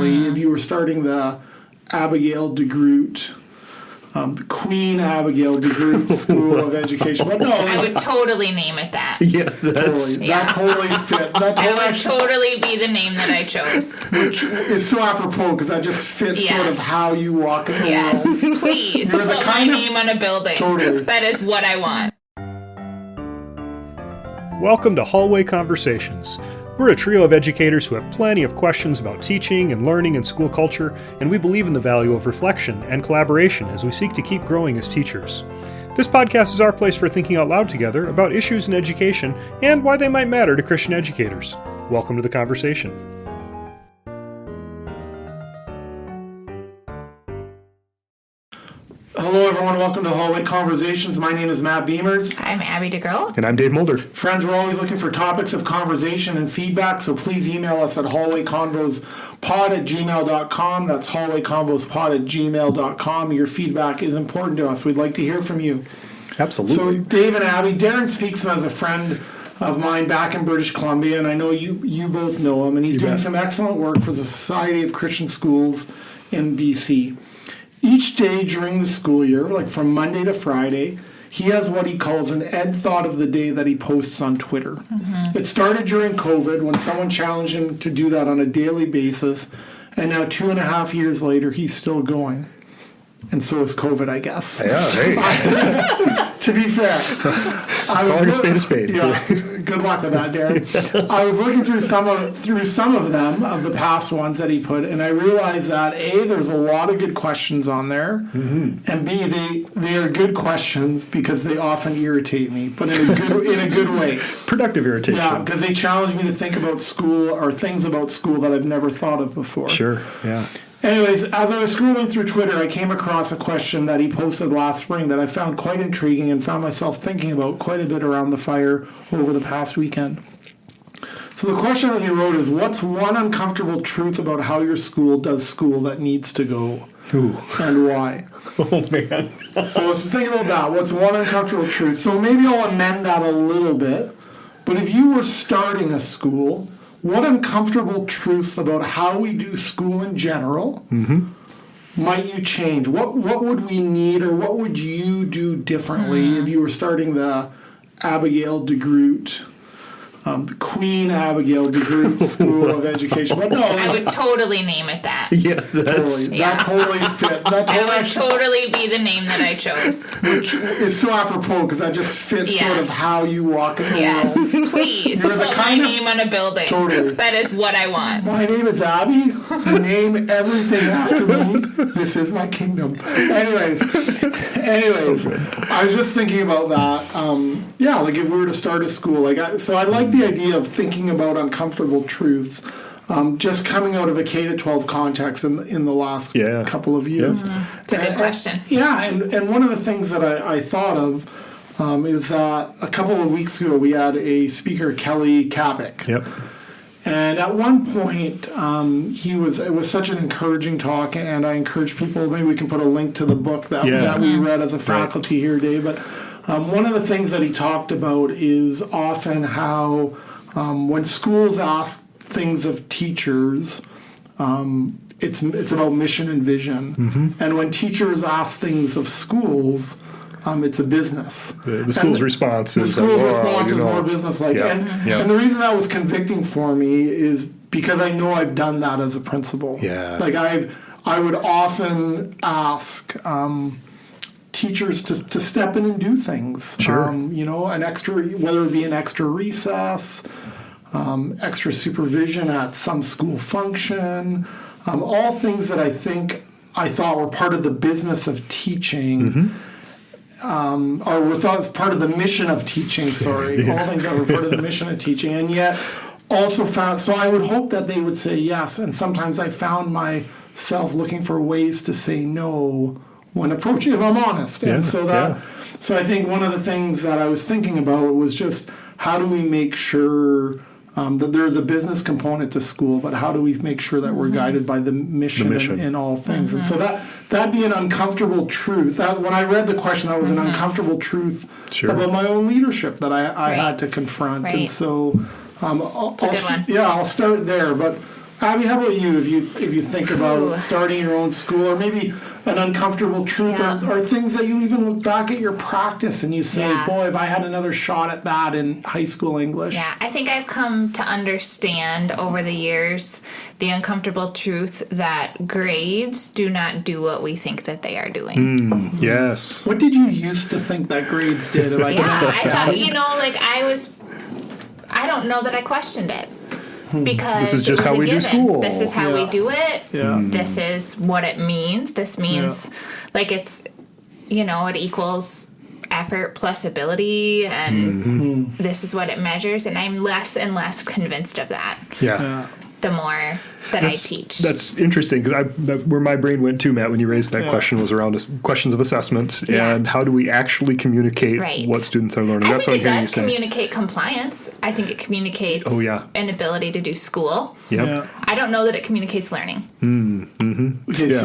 If you were starting the Abigail DeGroot, Queen Abigail DeGroot School of Education. But no, I would totally name it that. Yeah, that's... That totally fit. That would totally be the name that I chose. Which is so apropos because that just fits sort of how you walk in the world. Please put my name on a building. Totally. That is what I want. Welcome to Hallway Conversations. We're a trio of educators who have plenty of questions about teaching and learning and school culture, and we believe in the value of reflection and collaboration as we seek to keep growing as teachers. This podcast is our place for thinking out loud together about issues in education and why they might matter to Christian educators. Welcome to the conversation. Hello, everyone. Welcome to Hallway Conversations. My name is Matt Beamers. I'm Abby DeGroat. And I'm Dave Mulder. Friends, we're always looking for topics of conversation and feedback, so please email us at hallwayconvospod@gmail.com. That's hallwayconvospod@gmail.com. Your feedback is important to us. We'd like to hear from you. Absolutely. So, Dave and Abby, Darren Spyksma is a friend of mine back in British Columbia, and I know you both know him, and he's doing some excellent work for the Society of Christian Schools in BC. Each day during the school year, like from Monday to Friday, he has what he calls an Ed Thought of the Day that he posts on Twitter. Mm-hmm. It started during COVID when someone challenged him to do that on a daily basis, and now 2.5 years later, he's still going. And so is COVID, I guess. Yeah, hey. To be fair. Calling a spade a spade. Yeah, good luck with that, Darren. I was looking through some of them, of the past ones that he put, and I realized that A, there's a lot of good questions on there, and B, they are good questions because they often irritate me, but in a good way. Productive irritation. Yeah, because they challenge me to think about school or things about school that I've never thought of before. Sure, yeah. Anyways, as I was scrolling through Twitter, I came across a question that he posted last spring that I found quite intriguing and found myself thinking about quite a bit around the fire over the past weekend. So the question that he wrote is, what's one uncomfortable truth about how your school does school that needs to go? Ooh. And why? Oh, man. So let's think about that. What's one uncomfortable truth? So maybe I'll amend that a little bit. But if you were starting a school, what uncomfortable truths about how we do school in general might you change? What would we need, or what would you do differently if you were starting the Abigail DeGroot, Queen Abigail DeGroot School of Education? But no, I would totally name it that. Yeah, that's... That totally fit. That would totally be the name that I chose. Which is so apropos because that just fits sort of how you walk in the world. Please put my name on a building. Totally. That is what I want. My name is Abby. Name everything after me. This is my kingdom. Anyways, So I was just thinking about that. Like if we were to start a school, so I like the idea of thinking about uncomfortable truths. Just coming out of a K-12 context in the last couple of years. It's a good question. And one of the things that I thought of is that a couple of weeks ago we had a speaker, Kelly Kapik. Yep. And at one point, it was such an encouraging talk, and I encourage people, maybe we can put a link to the book that we read as a faculty here, Dave. But one of the things that he talked about is often how when schools ask things of teachers, it's about mission and vision. And when teachers ask things of schools, it's a business. The school's response is more business-like. And the reason that was convicting for me is because I know I've done that as a principal. Yeah. I would often ask teachers to step in and do things. Sure. An extra, whether it be an extra recess, extra supervision at some school function, all things that I thought were part of the business of teaching, or were thought as part of the mission of teaching, all things that were part of the mission of teaching, and yet also found, so I would hope that they would say yes, and sometimes I found myself looking for ways to say no when approaching, if I'm honest. And so I think one of the things that I was thinking about was just how do we make sure that there's a business component to school, but how do we make sure that we're guided by the mission. In all things? And so that'd be an uncomfortable truth. When I read the question, that was an uncomfortable truth about my own leadership that I had to confront. And so it's a good one. I'll start there. But Abby, how about you? If you think about starting your own school, or maybe an uncomfortable truth, or things that you even look back at your practice and you say, boy, if I had another shot at that in high school English. Yeah, I think I've come to understand over the years the uncomfortable truth that grades do not do what we think that they are doing. Yes. What did you used to think that grades did? If I could I ask that? thought, I don't know that I questioned it. Because This is just it was how a we do given. school. This is how we do it. Yeah. This is what it means. This means, it's, it equals effort plus ability, and this is what it measures. And I'm less and less convinced of that Yeah. the more that I teach. That's interesting, because where my brain went to, Matt, when you raised that question was around questions of assessment and how do we actually communicate what students are learning. I That's think what it I'm hearing you does say. communicate compliance. I think it communicates an ability to do school. Yep. Yeah. I don't know that it communicates learning. Okay, Yeah.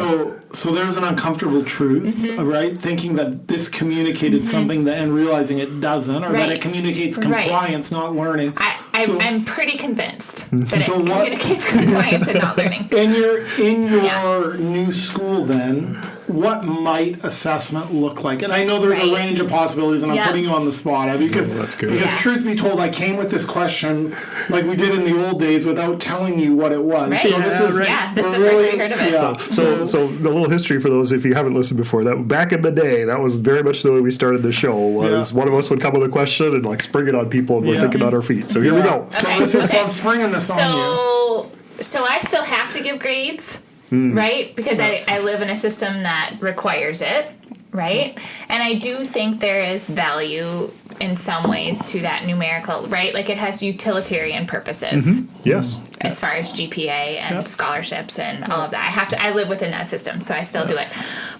so there's an uncomfortable truth, right? Thinking that this communicated something and realizing it doesn't, or that it communicates compliance, not learning. I'm pretty convinced that So it what- communicates compliance and not learning. In your new school, then, what might assessment look like? And I know there's a range of possibilities, and I'm putting you on the spot, Abby, because that's good. Because Yeah. truth be told, I came with this question like we did in the old days without telling you what it was. Right. So this is this is the first we heard of it. Yeah. So the little history for those, if you haven't listened before, that back in the day, that was very much the way we started the show. Was one of us would come with a question and spring it on people, and we're thinking on our feet. So here we go. So this is I'm springing this on you. So I still have to give grades, right? Because I live in a system that requires it, right? And I do think there is value in some ways to that numerical, right? Like it has utilitarian purposes. Yes. As far as GPA and scholarships and all of that. I live within that system, so I still do it.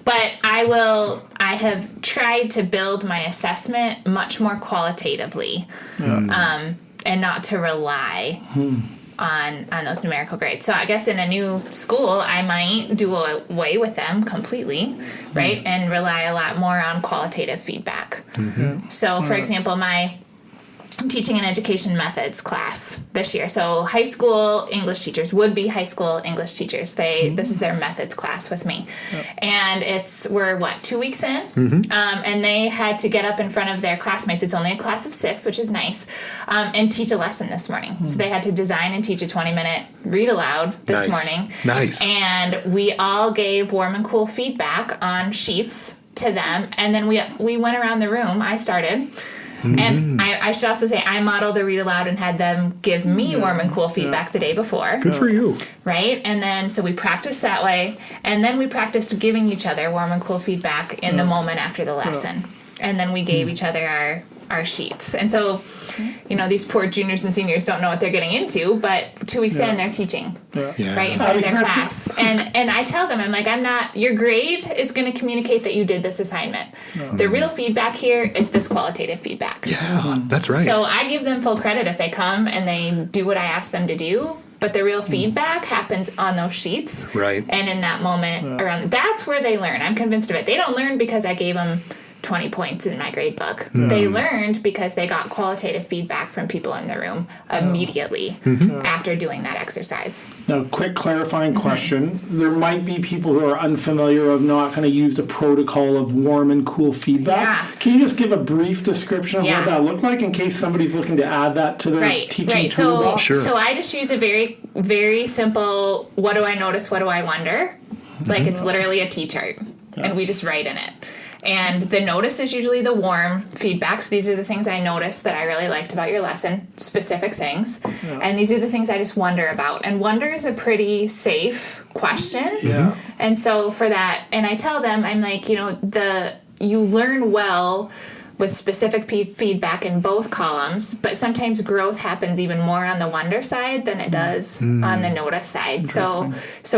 But I have tried to build my assessment much more qualitatively, and not to rely on those numerical grades. So I guess in a new school, I might do away with them completely, right? And rely a lot more on qualitative feedback. So for example, I'm teaching an education methods class this year. So high school English teachers, would-be high school English teachers, this is their methods class with me. And we're 2 weeks in? And they had to get up in front of their classmates. It's only a class of 6, which is nice, and teach a lesson this morning. So they had to design and teach a 20-minute read aloud this morning. Nice. And we all gave warm and cool feedback on sheets to them. And then we went around the room. I started. And I should also say I modeled the read aloud and had them give me warm and cool feedback the day before. Good for you. Right? And then, so we practiced that way. And then we practiced giving each other warm and cool feedback in the moment after the lesson. And then we gave each other our sheets. And so, these poor juniors and seniors don't know what they're getting into, but 2 weeks in, they're teaching. Right? In front of their class. And I tell them, your grade is going to communicate that you did this assignment. The real feedback here is this qualitative feedback. Yeah, that's right. So I give them full credit if they come and they do what I ask them to do. But the real feedback happens on those sheets. Right. And in that moment that's where they learn. I'm convinced of it. They don't learn because I gave them 20 points in my grade book. They learned because they got qualitative feedback from people in the room immediately after doing that exercise. Now, quick clarifying question. There might be people who are unfamiliar of not going to use the protocol of warm and cool feedback. Yeah. Can you just give a brief description of what that looked like in case somebody's looking to add that to their teaching toolbox? So I just use a very, very simple, what do I notice, what do I wonder? Like it's literally a T-chart. And we just write in it. And the notice is usually the warm feedback. So these are the things I noticed that I really liked about your lesson, specific things. And these are the things I just wonder about. And wonder is a pretty safe question. Yeah. And so for that, and I tell them, I'm like, you learn well with specific feedback in both columns, but sometimes growth happens even more on the wonder side than it does on the notice side. So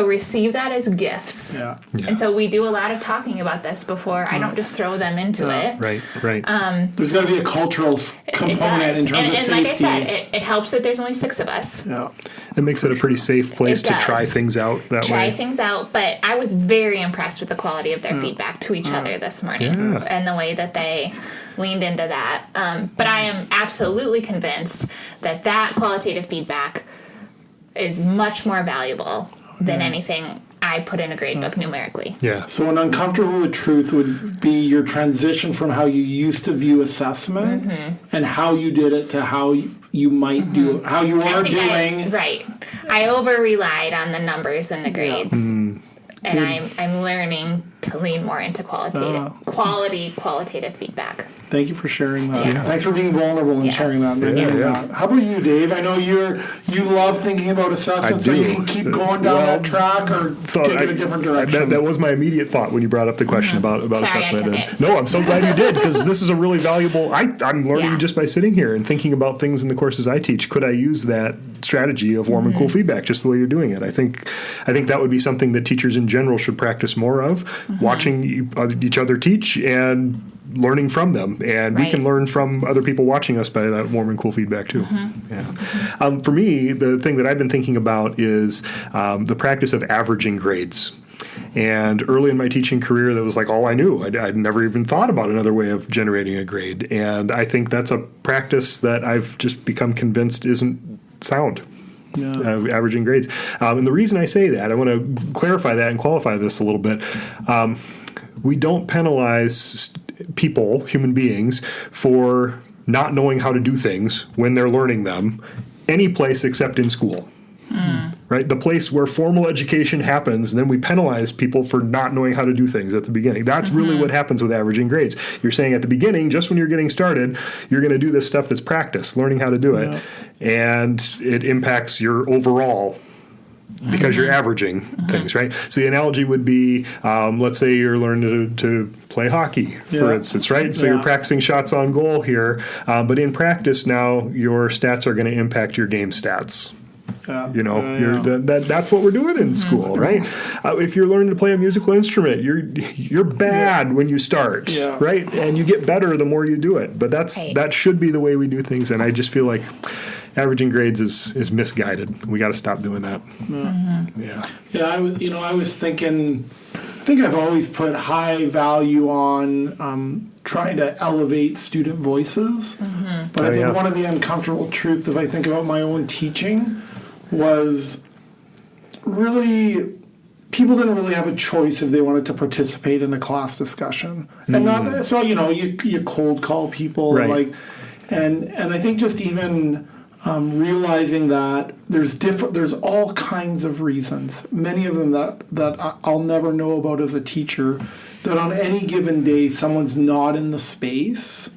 receive that as gifts. Yeah. And so we do a lot of talking about this before. I don't just throw them into it. Right. There's got to be a cultural component in terms of safety. And like I said, it helps that there's only 6 of us. Yeah. It makes it a pretty safe place It to does. try things out that way. Try things out, but I was very impressed with the quality of their feedback to each other this morning and the way that they leaned into that. But I am absolutely convinced that qualitative feedback is much more valuable than anything I put in a grade book numerically. Yeah. So an uncomfortable truth would be your transition from how you used to view assessment and how you did it to how you might do it, how you are doing. Right. I over-relied on the numbers and the grades. And I'm learning to lean more into qualitative feedback. Thank you for sharing that. Yes. Thanks for being vulnerable and Yes. sharing that. And admitting that. How about you, Dave? I know you love thinking about assessment, so you can keep going down that track or take it a different direction. That was my immediate thought when you brought up the question about Sorry, assessment. I took And it. no, I'm so glad you did, because this is a really valuable. I'm learning just by sitting here and thinking about things in the courses I teach. Could I use that strategy of warm and cool feedback just the way you're doing it? I think that would be something that teachers in general should practice more of, watching each other teach and learning from them, and we can learn from other people watching us by that warm and cool feedback too. For me, the thing that I've been thinking about is the practice of averaging grades. And early in my teaching career, that was like all I knew. I'd never even thought about another way of generating a grade, and I think that's a practice that I've just become convinced isn't sound. Averaging grades. And the reason I say that, I want to clarify that and qualify this a little bit. We don't penalize people, human beings, for not knowing how to do things when they're learning them any place except in school. Right? The place where formal education happens, and then we penalize people for not knowing how to do things at the beginning. That's really what happens with averaging grades. You're saying at the beginning, just when you're getting started, you're going to do this stuff that's practice, learning how to do it, and it impacts your overall because you're averaging things, right? So the analogy would be, let's say you're learning to play hockey, for instance, right? So you're practicing shots on goal here, but in practice now, your stats are going to impact your game stats. That's what we're doing in school, right? If you're learning to play a musical instrument, you're bad when you start, right? And you get better the more you do it. But that should be the way we do things, and I just feel like averaging grades is misguided. We got to stop doing that. I was thinking. I think I've always put high value on trying to elevate student voices, but I think one of the uncomfortable truths, if I think about my own teaching, was really people didn't really have a choice if they wanted to participate in a class discussion, and not so you cold call people, and I think just even. Realizing that there's all kinds of reasons, many of them that I'll never know about as a teacher, that on any given day someone's not in the space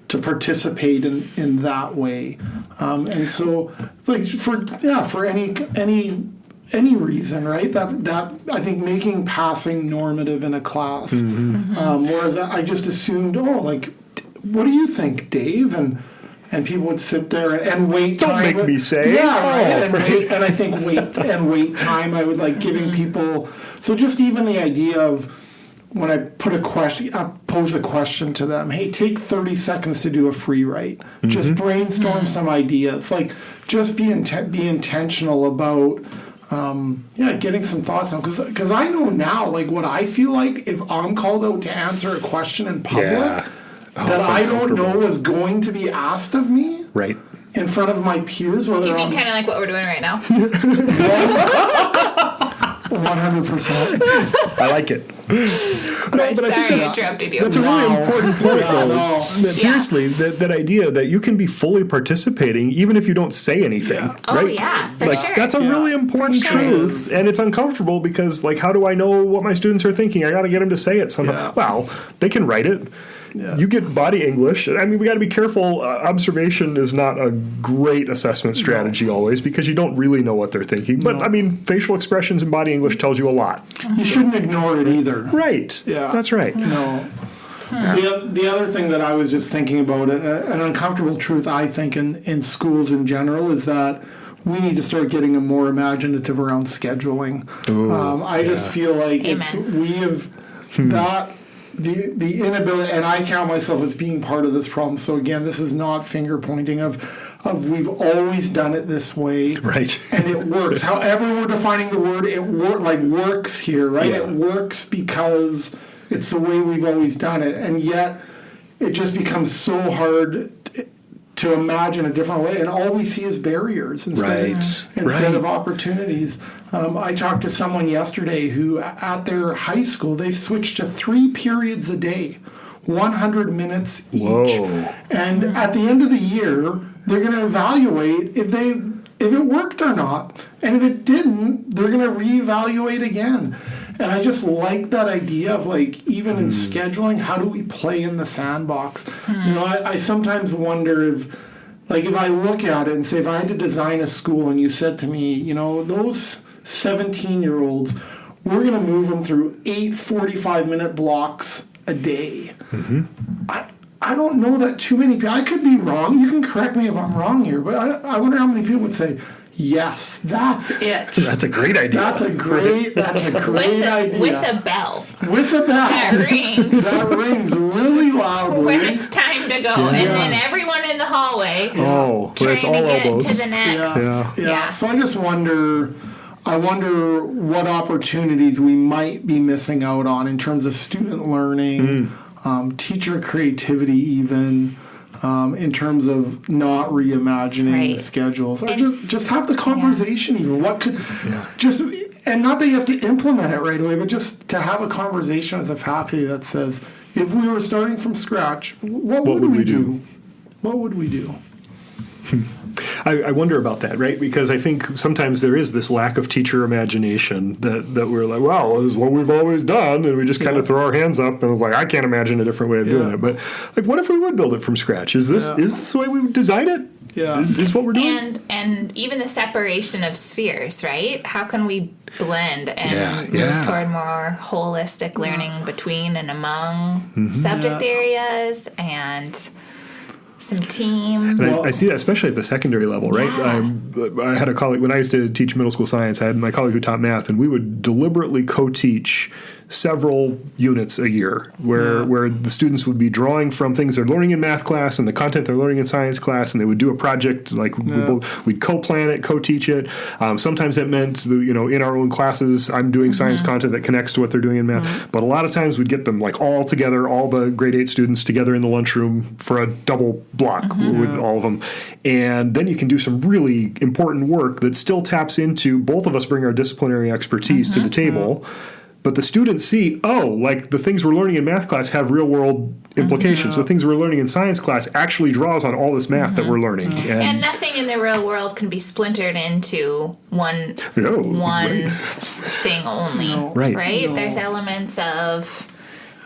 to participate in that way, and so like for any reason, right? That I think making passing normative in a class, whereas I just assumed, what do you think, Dave? And people would sit there and wait time. Don't make me say. And I think wait time. I would like giving people. So just even the idea of when I pose a question to them. Hey, take 30 seconds to do a free write. Just brainstorm some ideas. Like just be intentional about. Getting some thoughts out because I know now like what I feel like if I'm called out to answer a question in public. That I don't know was going to be asked of me in front of my peers. You mean kind of like what we're doing right now? 100%. I like it. Sorry, I interrupted you. That's a really important point, though. Seriously, that idea that you can be fully participating even if you don't say anything. Right? For sure. That's a really important truth, and it's uncomfortable because, like, how do I know what my students are thinking? I got to get them to say it somehow. Well, they can write it. You get body English. I mean, we got to be careful. Observation is not a great assessment strategy always because you don't really know what they're thinking. But I mean, facial expressions and body English tells you a lot. You shouldn't ignore it either. Right. Yeah. That's right. No. The other thing that I was just thinking about, an uncomfortable truth I think in schools in general, is that we need to start getting more imaginative around scheduling. I just feel like we have that. The inability, and I count myself as being part of this problem. So again, this is not finger pointing of we've always done it this way, right? And it works. However we're defining the word, it works here, right? Yeah. It works because it's the way we've always done it, and yet it just becomes so hard to imagine a different way, and all we see is barriers instead of opportunities. I talked to someone yesterday who, at their high school, they switched to 3 periods a day, 100 minutes each. Whoa. And at the end of the year, they're going to evaluate if it worked or not. And if it didn't, they're going to reevaluate again. And I just like that idea of, like, even in scheduling, how do we play in the sandbox? You know, I sometimes wonder if I look at it and say, if I had to design a school and you said to me, you know, those 17-year-olds, we're going to move them through 8 45-minute blocks a day. I don't know that too many people, I could be wrong, you can correct me if I'm wrong here, but I wonder how many people would say, yes, that's it. That's a great idea. That's a great idea. With a bell. With a bell. That rings. That rings really loudly. When it's time to go. And then everyone in the hallway Oh, trying it's to all get elbows. to the next. Yeah. So I just wonder what opportunities we might be missing out on in terms of student learning, teacher creativity even, in terms of not reimagining schedules. Or just have the conversation even. What could and not that you have to implement it right away, but just to have a conversation as a faculty that says, if we were starting from scratch, what would we do? What would we do? I wonder about that, right? Because I think sometimes there is this lack of teacher imagination that we're like, well, this is what we've always done, and we just kind of throw our hands up and it's like, I can't imagine a different way of doing it. But like, what if we would build it from scratch? Is this the way we would design it? Yeah. Is this what we're doing? And even the separation of spheres, right? How can we blend and move toward more holistic learning between and among subject areas and some team? And I see that especially at the secondary level, right? I had a colleague, when I used to teach middle school science, I had my colleague who taught math, and we would deliberately co-teach several units a year where the students would be drawing from things they're learning in math class and the content they're learning in science class, and they would do a project, like we'd co-plan it, co-teach it. Sometimes that meant, in our own classes, I'm doing science content that connects to what they're doing in math. But a lot of times we'd get them like all together, all the grade 8 students together in the lunchroom for a double block with all of them. And then you can do some really important work that still taps into, both of us bring our disciplinary expertise to the table, but the students see, like the things we're learning in math class have real world implications. The things we're learning in science class actually draws on all this math that we're learning. And nothing in the real world can be splintered into one thing only. Right? No. There's elements of,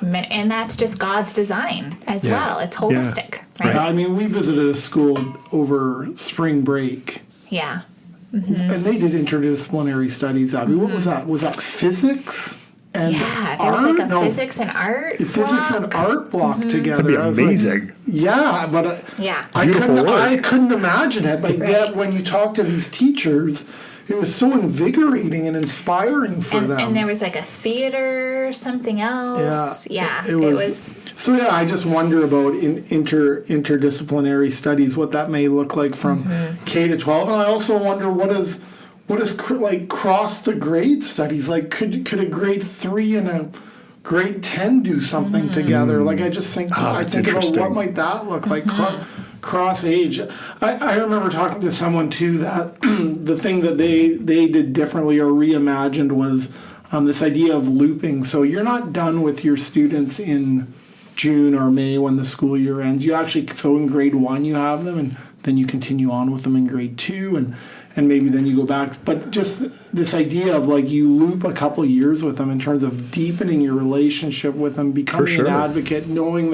and that's just God's design as well. It's holistic. Right? I mean, we visited a school over spring break. Yeah. And they did interdisciplinary studies. I mean, what was that? Was that physics? And there was like a physics and art physics and art block together. That'd be amazing. But I couldn't imagine it. But yet, when you talk to these teachers, it was so invigorating and inspiring for them. And there was like a theater, something else. Yeah, it was. So I just wonder about interdisciplinary studies, what that may look like from K to 12, and I also wonder what is like cross the grade studies. Like, could a grade 3 and a grade 10 do something together? Like, I just think I think about what might that look like cross age. I remember talking to someone too that the thing that they did differently or reimagined was this idea of looping. So you're not done with your students in June or May when the school year ends. You actually, so in grade 1 you have them, and then you continue on with them in grade 2, and maybe then you go back. But just this idea of like you loop a couple years with them in terms of deepening your relationship with them, becoming an advocate, knowing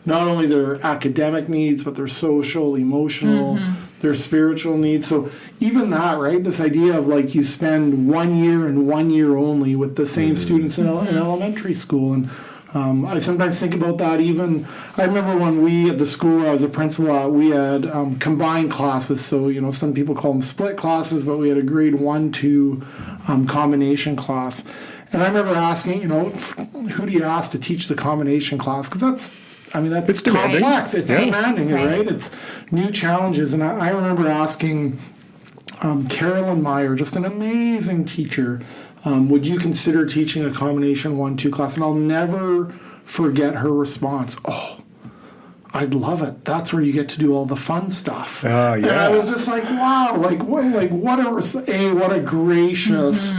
not only their academic needs, but their social, emotional, their spiritual needs. So even that, right? This idea of like you spend 1 year and 1 year only with the same students in elementary school. And I sometimes think about that even. I remember when we, at the school where I was a principal at, we had combined classes. So, some people call them split classes, but we had a grade 1-2 combination class. And I remember asking, who do you ask to teach the combination class? Because that's it's complex. It's demanding, right? It's new challenges. And I remember asking Carolyn Meyer, just an amazing teacher, would you consider teaching a combination 1-2 class? And I'll never forget her response. I'd love it. That's where you get to do all the fun stuff. Yeah. And I was just like, wow, what a gracious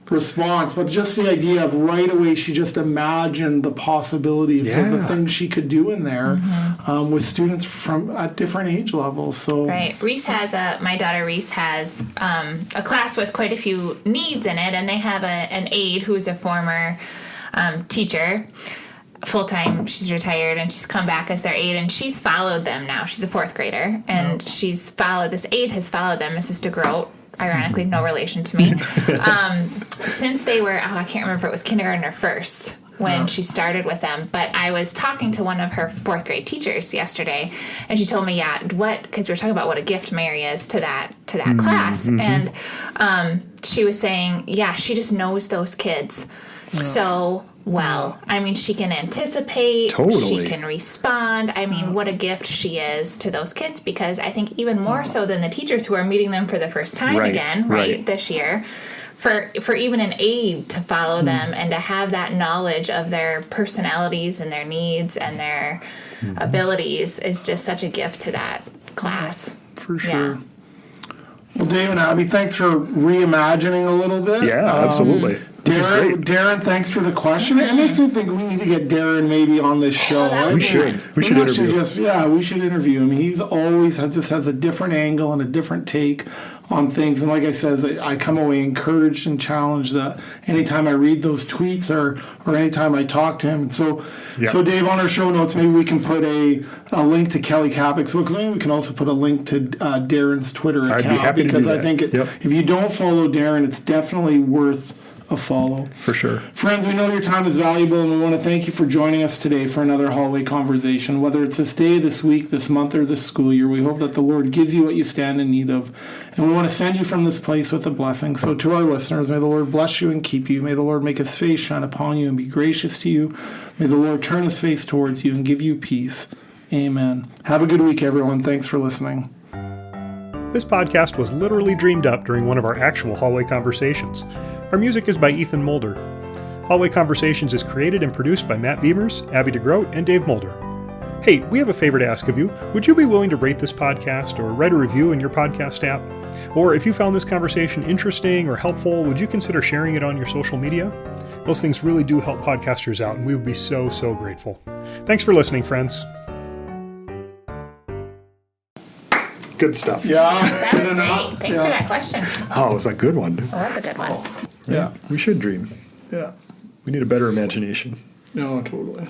response. But just the idea of right away, she just imagined the possibility of the things she could do in there with students from at different age levels. So right, Reese has my daughter Reese has a class with quite a few needs in it, and they have an aide who's a former teacher. Full-time, she's retired, and she's come back as their aide, and she's followed them now. She's a 4th grader, and this aide has followed them, Mrs. DeGroat, ironically no relation to me, since they were, I can't remember if it was kindergarten or first when she started with them. But I was talking to one of her 4th grade teachers yesterday, and she told me, because we were talking about what a gift Mary is to that class, and she was saying, she just knows those kids so well. I mean, she can anticipate. Totally. She can respond. I mean, what a gift she is to those kids, because I think even more so than the teachers who are meeting them for the first time again, this year, for even an aide to follow them and to have that knowledge of their personalities and their needs and their abilities is just such a gift to that class. For sure. Yeah. Well, Dave and Abby, thanks for reimagining a little bit. Yeah, absolutely. This is great. Darren, thanks for the question. It makes me think we need to get Darren maybe on this show. We should interview him. We should interview him. He's always just has a different angle and a different take on things. And like I said, I come away encouraged and challenged that anytime I read those tweets or anytime I talk to him. So Dave, on our show notes, maybe we can put a link to Kelly Kapik's book. Maybe we can also put a link to Darren's Twitter account. I'd be happy to do that. Because I think if you don't follow Darren, it's definitely worth a follow. For sure. Friends, we know your time is valuable, and we want to thank you for joining us today for another hallway conversation. Whether it's this day, this week, this month, or this school year, we hope that the Lord gives you what you stand in need of. And we want to send you from this place with a blessing. So to our listeners, may the Lord bless you and keep you. May the Lord make his face shine upon you and be gracious to you. May the Lord turn his face towards you and give you peace. Amen. Have a good week, everyone. Thanks for listening. This podcast was literally dreamed up during one of our actual hallway conversations. Our music is by Ethan Mulder. Hallway Conversations is created and produced by Matt Beamers, Abby DeGroat, and Dave Mulder. Hey, we have a favor to ask of you. Would you be willing to rate this podcast or write a review in your podcast app? Or if you found this conversation interesting or helpful, would you consider sharing it on your social media? Those things really do help podcasters out, and we would be so, so grateful. Thanks for listening, friends. Good stuff. That was great. Thanks for that question. Oh, it was a good one. Well, that's a good one. Yeah. We should dream. Yeah. We need a better imagination. No, totally.